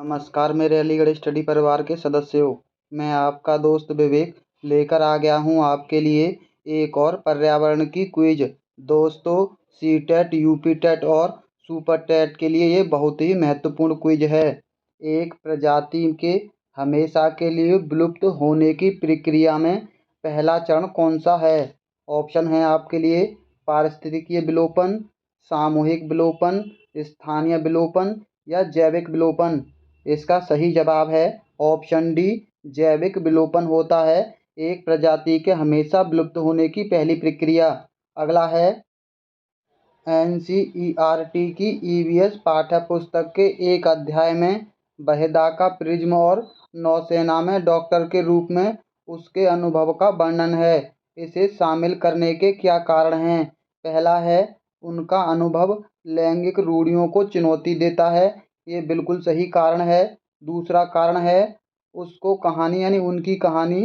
नमस्कार मेरे अलीगढ़ स्टडी परिवार के सदस्यों। मैं आपका दोस्त विवेक लेकर आ गया हूँ आपके लिए एक और पर्यावरण की क्विज। दोस्तों, सी टेट, यूपी टेट और सुपर टेट के लिए ये बहुत ही महत्वपूर्ण क्विज है। एक प्रजाति के हमेशा के लिए विलुप्त होने की प्रक्रिया में पहला चरण कौन सा है? ऑप्शन है आपके लिए पारिस्थितिकीय विलोपन, सामूहिक विलोपन, स्थानीय विलोपन या जैविक विलोपन। इसका सही जवाब है ऑप्शन डी, जैविक विलोपन होता है एक प्रजाति के हमेशा विलुप्त होने की पहली प्रक्रिया। अगला है एनसीईआरटी की ईवीएस पाठ्य पुस्तक के एक अध्याय में बहेदा का प्रिज्म और नौसेना में डॉक्टर के रूप में उसके अनुभव का वर्णन है। इसे शामिल करने के क्या कारण हैं? पहला है उनका अनुभव लैंगिक रूढ़ियों को चुनौती देता है, ये बिल्कुल सही कारण है। दूसरा कारण है उसको कहानी यानी उनकी कहानी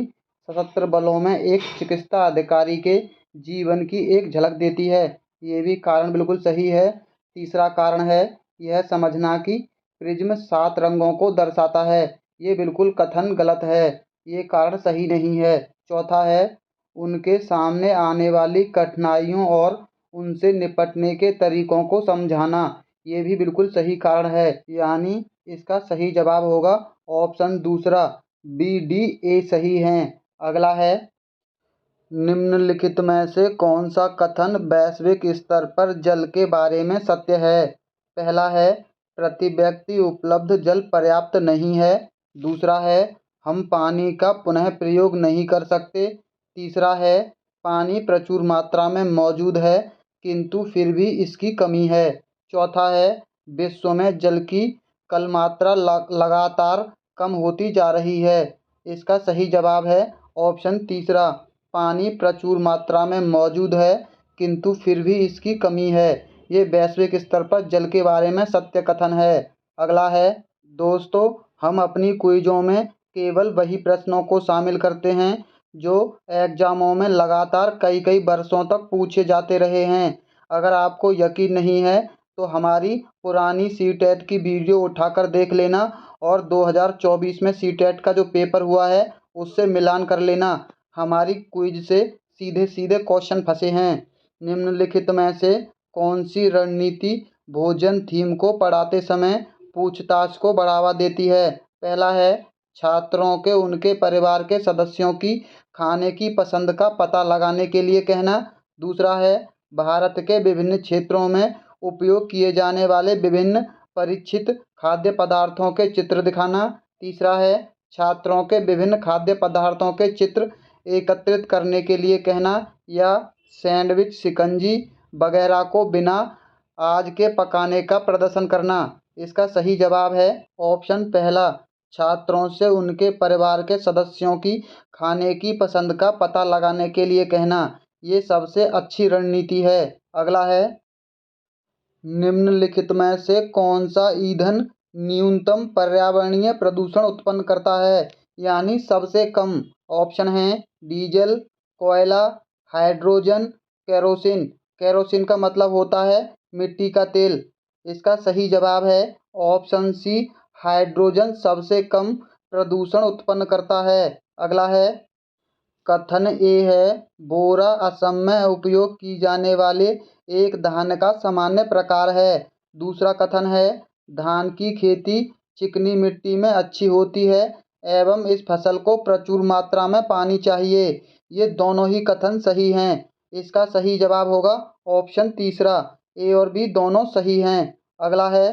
सशस्त्र बलों में एक चिकित्सा अधिकारी के जीवन की एक झलक देती है, ये भी कारण बिल्कुल सही है। तीसरा कारण है यह समझना कि प्रिज्म 7 रंगों को दर्शाता है, ये बिल्कुल कथन गलत है, ये कारण सही नहीं है। चौथा है उनके सामने आने वाली कठिनाइयों और उनसे निपटने के तरीकों को समझाना, ये भी बिल्कुल सही कारण है। यानी इसका सही जवाब होगा ऑप्शन दूसरा, बी डी ए सही है। अगला है निम्नलिखित में से कौन सा कथन वैश्विक स्तर पर जल के बारे में सत्य है? पहला है प्रति व्यक्ति उपलब्ध जल पर्याप्त नहीं है। दूसरा है हम पानी का पुनः प्रयोग नहीं कर सकते। तीसरा है पानी प्रचुर मात्रा में मौजूद है किंतु फिर भी इसकी कमी है। चौथा है विश्व में जल की कल मात्रा लगातार कम होती जा रही है। इसका सही जवाब है ऑप्शन तीसरा, पानी प्रचुर मात्रा में मौजूद है किंतु फिर भी इसकी कमी है। ये वैश्विक स्तर पर जल के बारे में सत्य कथन है। अगला है दोस्तों, हम अपनी क्विजों में केवल वही प्रश्नों को शामिल करते हैं जो एग्जामों में लगातार कई कई वर्षों तक पूछे जाते रहे हैं। अगर आपको यकीन नहीं है तो हमारी पुरानी सी टेट की वीडियो उठाकर देख लेना और 2024 में सी टेट का जो पेपर हुआ है उससे मिलान कर लेना। हमारी क्विज से सीधे सीधे क्वेश्चन फंसे हैं। निम्नलिखित में से कौन सी रणनीति भोजन थीम को पढ़ाते समय पूछताछ को बढ़ावा देती है? पहला है छात्रों के उनके परिवार के सदस्यों की खाने की पसंद का पता लगाने के लिए कहना। दूसरा है भारत के विभिन्न क्षेत्रों में उपयोग किए जाने वाले विभिन्न परीक्षित खाद्य पदार्थों के चित्र दिखाना। तीसरा है छात्रों के विभिन्न खाद्य पदार्थों के चित्र एकत्रित करने के लिए कहना या सैंडविच, शिकंजी वगैरह को बिना आज के पकाने का प्रदर्शन करना। इसका सही जवाब है ऑप्शन पहला, छात्रों से उनके परिवार के सदस्यों की खाने की पसंद का पता लगाने के लिए कहना, ये सबसे अच्छी रणनीति है। अगला है निम्नलिखित में से कौन सा ईंधन न्यूनतम पर्यावरणीय प्रदूषण उत्पन्न करता है, यानी सबसे कम? ऑप्शन हैं डीजल, कोयला, हाइड्रोजन, केरोसिन। केरोसिन का मतलब होता है मिट्टी का तेल। इसका सही जवाब है ऑप्शन सी, हाइड्रोजन सबसे कम प्रदूषण उत्पन्न करता है। अगला है कथन ए है बोरा असम में उपयोग की जाने वाले एक धान का सामान्य प्रकार है। दूसरा कथन है धान की खेती चिकनी मिट्टी में अच्छी होती है एवं इस फसल को प्रचुर मात्रा में पानी चाहिए। ये दोनों ही कथन सही हैं। इसका सही जवाब होगा ऑप्शन तीसरा, ए और बी दोनों सही हैं। अगला है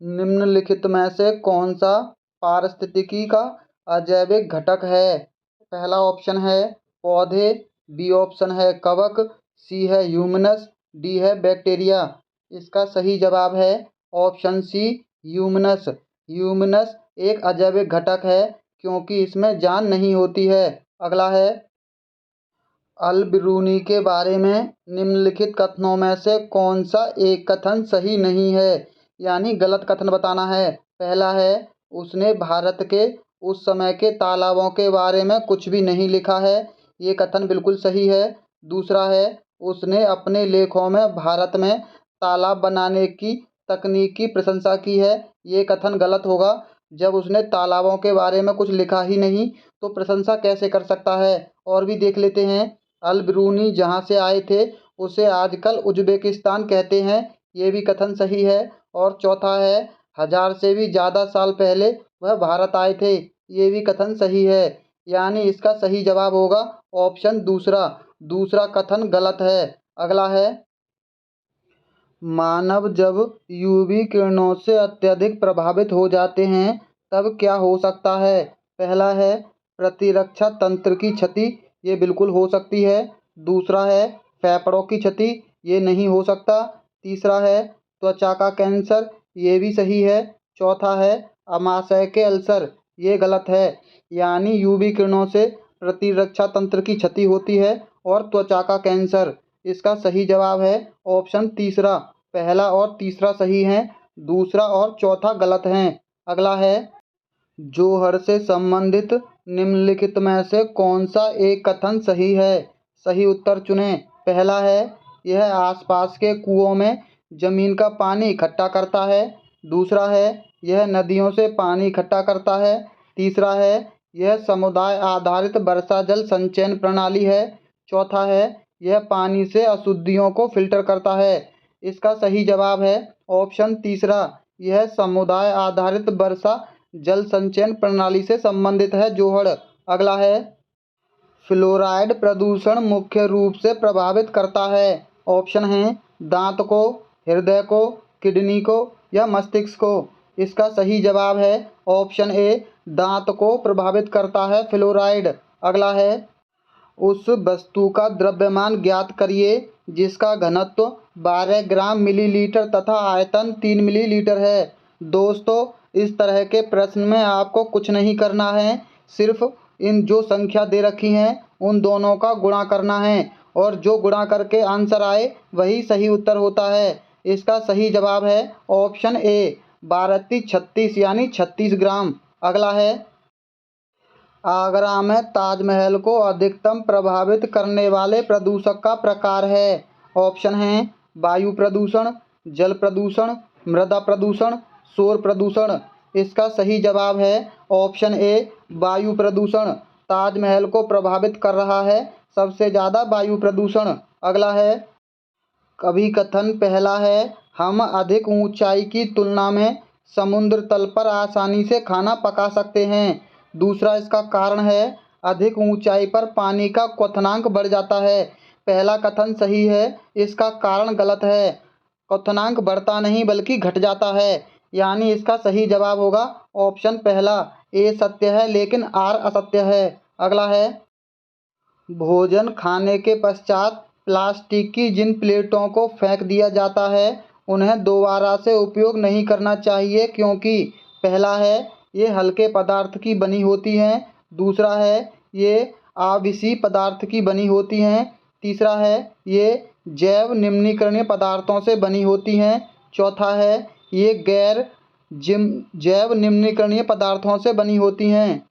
निम्नलिखित में से कौन सा पारिस्थितिकी का अजैविक घटक है? पहला ऑप्शन है पौधे, बी ऑप्शन है कवक, सी है ह्यूमनस, डी है बैक्टीरिया। इसका सही जवाब है ऑप्शन सी, ह्यूमनस। ह्यूमनस एक अजैविक घटक है क्योंकि इसमें जान नहीं होती है। अगला है अल बिरूनी के बारे में निम्नलिखित कथनों में से कौन सा एक कथन सही नहीं है, यानी गलत कथन बताना है। पहला है उसने भारत के उस समय के तालाबों के बारे में कुछ भी नहीं लिखा है, ये कथन बिल्कुल सही है। दूसरा है उसने अपने लेखों में भारत में तालाब बनाने की तकनीक की प्रशंसा की है, ये कथन गलत होगा। जब उसने तालाबों के बारे में कुछ लिखा ही नहीं तो प्रशंसा कैसे कर सकता है। और भी देख लेते हैं। अल बिरूनी जहाँ से आए थे उसे आजकल उज़्बेकिस्तान कहते हैं, ये भी कथन सही है। और चौथा है 1000 से भी ज़्यादा साल पहले वह भारत आए थे, ये भी कथन सही है। यानी इसका सही जवाब होगा ऑप्शन दूसरा। दूसरा कथन गलत है। अगला है, मानव जब यूवी किरणों से अत्यधिक प्रभावित हो जाते हैं तब क्या हो सकता है। पहला है प्रतिरक्षा तंत्र की क्षति, ये बिल्कुल हो सकती है। दूसरा है फेफड़ों की क्षति, ये नहीं हो सकता। तीसरा है त्वचा का कैंसर, ये भी सही है। चौथा है अमाशय के अल्सर, ये गलत है। यानी यूवी किरणों से प्रतिरक्षा तंत्र की क्षति होती है और त्वचा का कैंसर। इसका सही जवाब है ऑप्शन तीसरा। पहला और तीसरा सही है, दूसरा और चौथा गलत हैं। अगला है, जौहर से संबंधित निम्नलिखित में से कौन सा एक कथन सही है। सही उत्तर चुनें। पहला है यह आसपास के कुओं में जमीन का पानी इकट्ठा करता है। दूसरा है यह नदियों से पानी इकट्ठा करता है। तीसरा है यह समुदाय आधारित वर्षा जल संचयन प्रणाली है। चौथा है यह पानी से अशुद्धियों को फिल्टर करता है। इसका सही जवाब है ऑप्शन तीसरा, यह समुदाय आधारित वर्षा जल संचयन प्रणाली से संबंधित है जौहर। अगला है, फ्लोराइड प्रदूषण मुख्य रूप से प्रभावित करता है। ऑप्शन हैं दांत को, हृदय को, किडनी को या मस्तिष्क को। इसका सही जवाब है ऑप्शन ए, दांत को प्रभावित करता है फ्लोराइड। अगला है, उस वस्तु का द्रव्यमान ज्ञात करिए जिसका घनत्व 12 ग्राम मिलीलीटर तथा आयतन 3 मिलीलीटर है। दोस्तों, इस तरह के प्रश्न में आपको कुछ नहीं करना है, सिर्फ इन जो संख्या दे रखी हैं उन दोनों का गुणा करना है और जो गुणा करके आंसर आए वही सही उत्तर होता है। इसका सही जवाब है ऑप्शन ए, 12×36 यानी 36 ग्राम। अगला है, आगरा में ताजमहल को अधिकतम प्रभावित करने वाले प्रदूषक का प्रकार है। ऑप्शन हैं वायु प्रदूषण, जल प्रदूषण, मृदा प्रदूषण, शोर प्रदूषण। इसका सही जवाब है ऑप्शन ए, वायु प्रदूषण। ताजमहल को प्रभावित कर रहा है सबसे ज़्यादा वायु प्रदूषण। अगला है, कभी कथन पहला है हम अधिक ऊंचाई की तुलना में समुद्र तल पर आसानी से खाना पका सकते हैं। दूसरा इसका कारण है अधिक ऊंचाई पर पानी का क्वथनांक बढ़ जाता है। पहला कथन सही है, इसका कारण गलत है। क्वथनांक बढ़ता नहीं बल्कि घट जाता है। यानी इसका सही जवाब होगा ऑप्शन पहला, ए सत्य है लेकिन आर असत्य है। अगला है, भोजन खाने के पश्चात प्लास्टिक की जिन प्लेटों को फेंक दिया जाता है उन्हें दोबारा से उपयोग नहीं करना चाहिए क्योंकि पहला है ये हल्के पदार्थ की बनी होती हैं। दूसरा है ये आविसी पदार्थ की बनी होती हैं। तीसरा है ये जैव निम्नीकरणीय पदार्थों से बनी होती हैं। चौथा है ये गैर जैव निम्नीकरणीय पदार्थों से बनी होती हैं।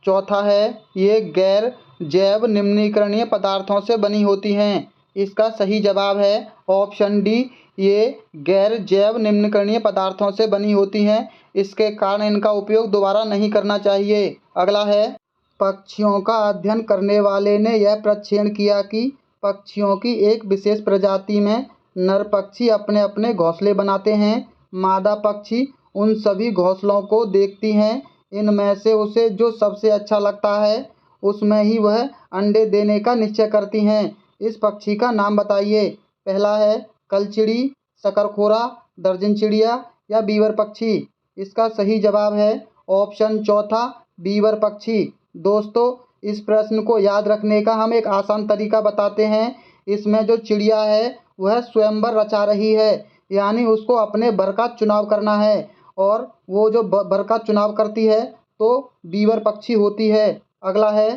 चौथा है ये गैर जैव निम्नीकरणीय पदार्थों से बनी होती हैं। इसका सही जवाब है ऑप्शन डी, ये गैर जैव निम्नीकरणीय पदार्थों से बनी होती हैं। इसके कारण इनका उपयोग दोबारा नहीं करना चाहिए। अगला है, पक्षियों का अध्ययन करने वाले ने यह प्रक्षेपण किया कि पक्षियों की एक विशेष प्रजाति में नर पक्षी अपने अपने घोंसले बनाते हैं। मादा पक्षी उन सभी घोंसलों को देखती हैं। इनमें से उसे जो सबसे अच्छा लगता है उसमें ही वह अंडे देने का निश्चय करती हैं। इस पक्षी का नाम बताइए। पहला है कलचिड़ी, शकरखोरा, दर्जन चिड़िया या बीवर पक्षी। इसका सही जवाब है ऑप्शन चौथा, बीवर पक्षी। दोस्तों, इस प्रश्न को याद रखने का हम एक आसान तरीका बताते हैं। इसमें जो चिड़िया है वह स्वयंवर रचा रही है, यानी उसको अपने बर का चुनाव करना है और वो जो बर का चुनाव करती है तो बीवर पक्षी होती है। अगला है,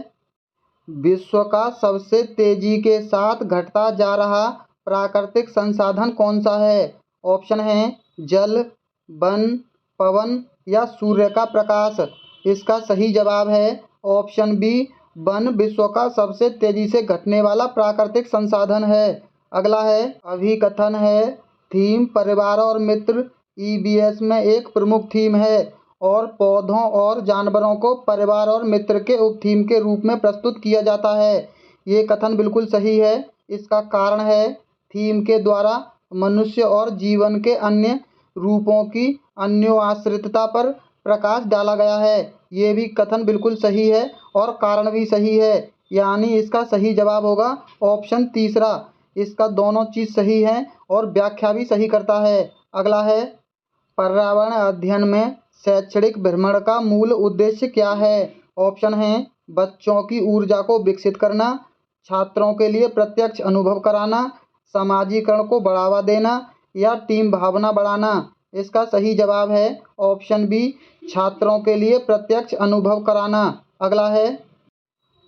विश्व का सबसे तेजी के साथ घटता जा रहा प्राकृतिक संसाधन कौन सा है। ऑप्शन हैं जल, वन, पवन या सूर्य का प्रकाश। इसका सही जवाब है ऑप्शन बी, वन विश्व का सबसे तेजी से घटने वाला प्राकृतिक संसाधन है। अगला है, अभिकथन है थीम परिवार और मित्र ईवीएस में एक प्रमुख थीम है और पौधों और जानवरों को परिवार और मित्र के उपथीम के रूप में प्रस्तुत किया जाता है। ये कथन बिल्कुल सही है। इसका कारण है थीम के द्वारा मनुष्य और जीवन के अन्य रूपों की अन्योन्याश्रितता पर प्रकाश डाला गया है। ये भी कथन बिल्कुल सही है और कारण भी सही है, यानी इसका सही जवाब होगा ऑप्शन तीसरा। इसका दोनों चीज़ सही है और व्याख्या भी सही करता है। अगला है, पर्यावरण अध्ययन में शैक्षणिक भ्रमण का मूल उद्देश्य क्या है? ऑप्शन है बच्चों की ऊर्जा को विकसित करना, छात्रों के लिए प्रत्यक्ष अनुभव कराना, समाजीकरण को बढ़ावा देना या टीम भावना बढ़ाना। इसका सही जवाब है ऑप्शन बी, छात्रों के लिए प्रत्यक्ष अनुभव कराना। अगला है,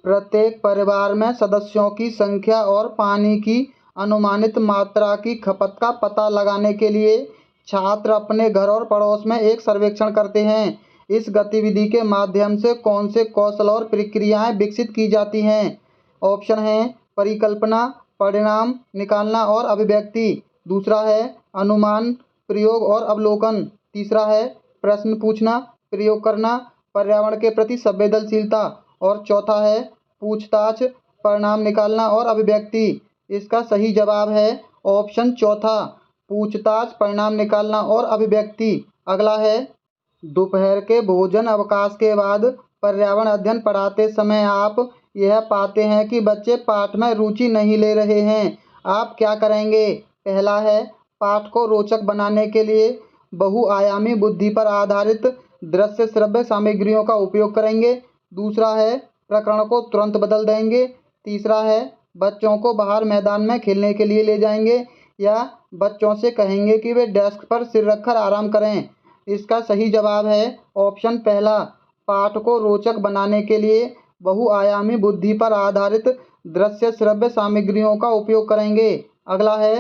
प्रत्येक परिवार में सदस्यों की संख्या और पानी की अनुमानित मात्रा की खपत का पता लगाने के लिए छात्र अपने घर और पड़ोस में एक सर्वेक्षण करते हैं। इस गतिविधि के माध्यम से कौन से कौशल और प्रक्रियाएं विकसित की जाती हैं? ऑप्शन है परिकल्पना, परिणाम निकालना और अभिव्यक्ति। दूसरा है अनुमान, प्रयोग और अवलोकन। तीसरा है प्रश्न पूछना, प्रयोग करना, पर्यावरण के प्रति संवेदनशीलता। और चौथा है पूछताछ, परिणाम निकालना और अभिव्यक्ति। इसका सही जवाब है ऑप्शन चौथा, पूछताछ, परिणाम निकालना और अभिव्यक्ति। अगला है, दोपहर के भोजन अवकाश के बाद पर्यावरण अध्ययन पढ़ाते समय आप यह पाते हैं कि बच्चे पाठ में रुचि नहीं ले रहे हैं। आप क्या करेंगे? पहला है, पाठ को रोचक बनाने के लिए बहुआयामी बुद्धि पर आधारित दृश्य श्रव्य सामग्रियों का उपयोग करेंगे। दूसरा है, प्रकरण को तुरंत बदल देंगे। तीसरा है, बच्चों को बाहर मैदान में खेलने के लिए ले जाएंगे या बच्चों से कहेंगे कि वे डेस्क पर सिर रखकर आराम करें। इसका सही जवाब है ऑप्शन पहला, पाठ को रोचक बनाने के लिए बहुआयामी बुद्धि पर आधारित दृश्य श्रव्य सामग्रियों का उपयोग करेंगे। अगला है,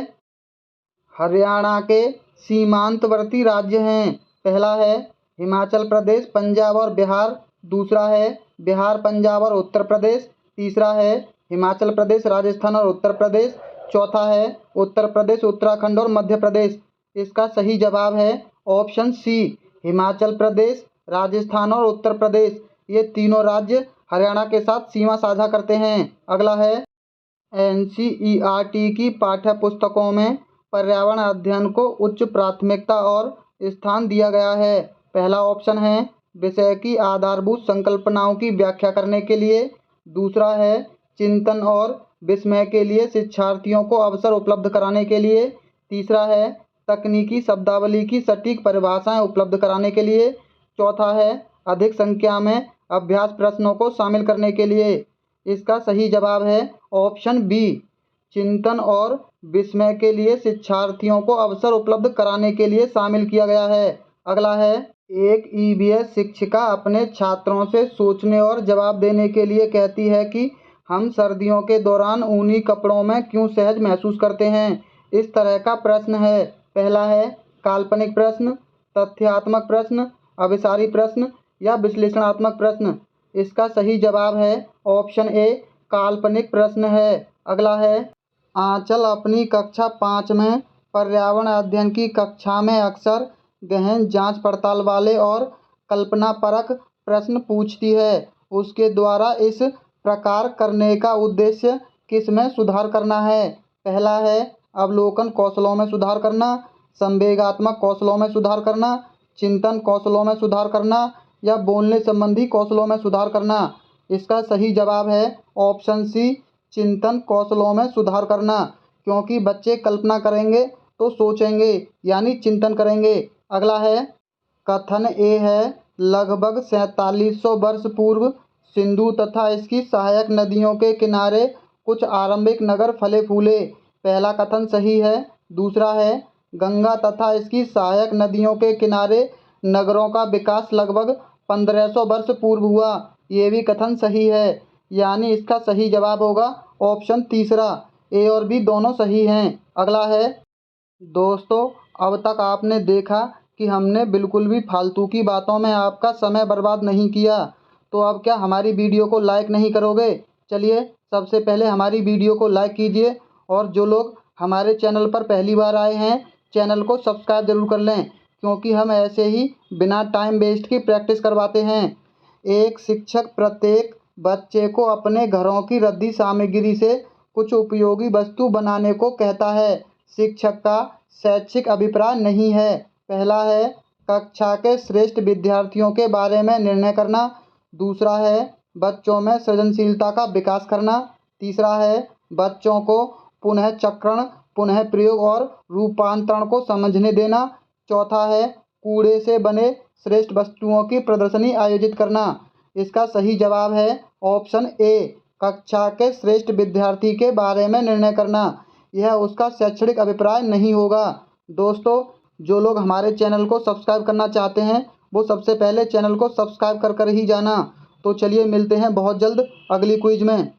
हरियाणा के सीमांतवर्ती राज्य हैं। पहला है हिमाचल प्रदेश, पंजाब और बिहार। दूसरा है बिहार, पंजाब और उत्तर प्रदेश। तीसरा है हिमाचल प्रदेश, राजस्थान और उत्तर प्रदेश। चौथा है उत्तर प्रदेश, उत्तराखंड और मध्य प्रदेश। इसका सही जवाब है ऑप्शन सी, हिमाचल प्रदेश, राजस्थान और उत्तर प्रदेश। ये तीनों राज्य हरियाणा के साथ सीमा साझा करते हैं। अगला है, एनसीईआरटी की पाठ्य पुस्तकों में पर्यावरण अध्ययन को उच्च प्राथमिकता और स्थान दिया गया है। पहला ऑप्शन है विषय की आधारभूत संकल्पनाओं की व्याख्या करने के लिए। दूसरा है चिंतन और विस्मय के लिए शिक्षार्थियों को अवसर उपलब्ध कराने के लिए। तीसरा है तकनीकी शब्दावली की सटीक परिभाषाएं उपलब्ध कराने के लिए। चौथा है अधिक संख्या में अभ्यास प्रश्नों को शामिल करने के लिए। इसका सही जवाब है ऑप्शन बी, चिंतन और विस्मय के लिए शिक्षार्थियों को अवसर उपलब्ध कराने के लिए शामिल किया गया है। अगला है, एक ईवीएस शिक्षिका अपने छात्रों से सोचने और जवाब देने के लिए कहती है कि हम सर्दियों के दौरान ऊनी कपड़ों में क्यों सहज महसूस करते हैं। इस तरह का प्रश्न है। पहला है काल्पनिक प्रश्न, तथ्यात्मक प्रश्न, अभिसारी प्रश्न या विश्लेषणात्मक प्रश्न। इसका सही जवाब है ऑप्शन ए, काल्पनिक प्रश्न है। अगला है, आंचल अपनी कक्षा 5 में पर्यावरण अध्ययन की कक्षा में अक्सर गहन जांच पड़ताल वाले और कल्पनापरक प्रश्न पूछती है। उसके द्वारा इस प्रकार करने का उद्देश्य किस में सुधार करना है? पहला है अवलोकन कौशलों में सुधार करना, संवेगात्मक कौशलों में सुधार करना, चिंतन कौशलों में सुधार करना या बोलने संबंधी कौशलों में सुधार करना। इसका सही जवाब है ऑप्शन सी, चिंतन कौशलों में सुधार करना, क्योंकि बच्चे कल्पना करेंगे तो सोचेंगे, यानी चिंतन करेंगे। अगला है, कथन ए है लगभग 4700 वर्ष पूर्व सिंधु तथा इसकी सहायक नदियों के किनारे कुछ आरंभिक नगर फले फूले। पहला कथन सही है। दूसरा है गंगा तथा इसकी सहायक नदियों के किनारे नगरों का विकास लगभग 1500 वर्ष पूर्व हुआ। ये भी कथन सही है, यानी इसका सही जवाब होगा ऑप्शन तीसरा। ए और बी दोनों सही हैं। अगला है, दोस्तों अब तक आपने देखा कि हमने बिल्कुल भी फालतू की बातों में आपका समय बर्बाद नहीं किया। तो अब क्या हमारी वीडियो को लाइक नहीं करोगे? चलिए सबसे पहले हमारी वीडियो को लाइक कीजिए और जो लोग हमारे चैनल पर पहली बार आए हैं चैनल को सब्सक्राइब जरूर कर लें, क्योंकि हम ऐसे ही बिना टाइम वेस्ट की प्रैक्टिस करवाते हैं। एक शिक्षक प्रत्येक बच्चे को अपने घरों की रद्दी सामग्री से कुछ उपयोगी वस्तु बनाने को कहता है। शिक्षक का शैक्षिक अभिप्राय नहीं है। पहला है कक्षा के श्रेष्ठ विद्यार्थियों के बारे में निर्णय करना। दूसरा है बच्चों में सृजनशीलता का विकास करना। तीसरा है बच्चों को पुनः चक्रण, पुनः प्रयोग और रूपांतरण को समझने देना। चौथा है कूड़े से बने श्रेष्ठ वस्तुओं की प्रदर्शनी आयोजित करना। इसका सही जवाब है ऑप्शन ए, कक्षा के श्रेष्ठ विद्यार्थी के बारे में निर्णय करना। यह उसका शैक्षणिक अभिप्राय नहीं होगा। दोस्तों, जो लोग हमारे चैनल को सब्सक्राइब करना चाहते हैं वो सबसे पहले चैनल को सब्सक्राइब कर ही जाना। तो चलिए मिलते हैं बहुत जल्द अगली क्विज में।